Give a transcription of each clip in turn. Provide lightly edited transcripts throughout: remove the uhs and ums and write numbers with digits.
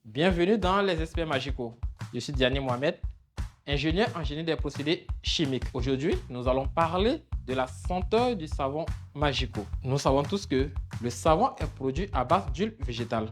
Bienvenue dans les experts magicaux. Je suis Diani Mohamed, ingénieur en génie des procédés chimiques. Aujourd'hui, nous allons parler de la senteur du savon Magico. Nous savons tous que le savon est produit à base d'huile végétale,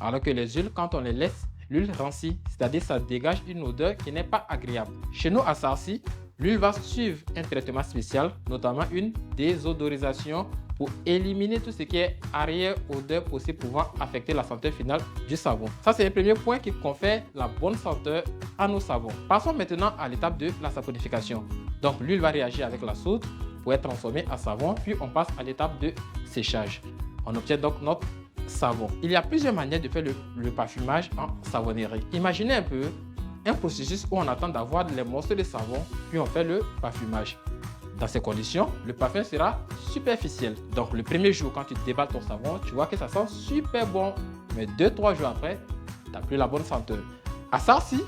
alors que les huiles, quand on les laisse, l'huile rancit, c'est-à-dire ça dégage une odeur qui n'est pas agréable. Chez nous à Sarcy, l'huile va suivre un traitement spécial, notamment une désodorisation pour éliminer tout ce qui est arrière-odeur possible pouvant affecter la senteur finale du savon. Ça, c'est le premier point qui confère la bonne senteur à nos savons. Passons maintenant à l'étape de la saponification. Donc, l'huile va réagir avec la soude pour être transformée en savon, puis on passe à l'étape de séchage. On obtient donc notre savon. Il y a plusieurs manières de faire le parfumage en savonnerie. Imaginez un peu un processus où on attend d'avoir les morceaux de savon, puis on fait le parfumage. Dans ces conditions, le parfum sera superficiel. Donc le premier jour, quand tu déballes ton savon, tu vois que ça sent super bon. Mais 2-3 jours après, tu n'as plus la bonne senteur. À Sarcy,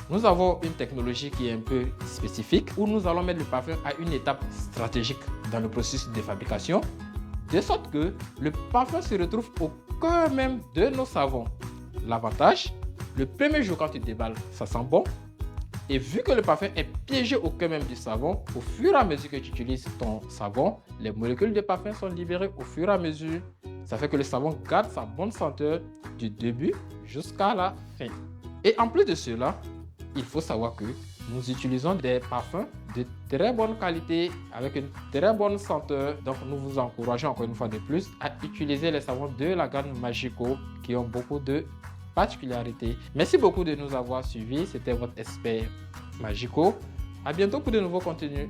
nous avons une technologie qui est un peu spécifique où nous allons mettre le parfum à une étape stratégique dans le processus de fabrication, de sorte que le parfum se retrouve au cœur même de nos savons. L'avantage, le premier jour quand tu déballes, ça sent bon. Et vu que le parfum est piégé au cœur même du savon, au fur et à mesure que tu utilises ton savon, les molécules de parfum sont libérées au fur et à mesure. Ça fait que le savon garde sa bonne senteur du début jusqu'à la fin. Et en plus de cela, il faut savoir que nous utilisons des parfums de très bonne qualité avec une très bonne senteur. Donc nous vous encourageons encore une fois de plus à utiliser les savons de la gamme Magico qui ont beaucoup de particularités. Merci beaucoup de nous avoir suivis. C'était votre expert Magico. À bientôt pour de nouveaux contenus.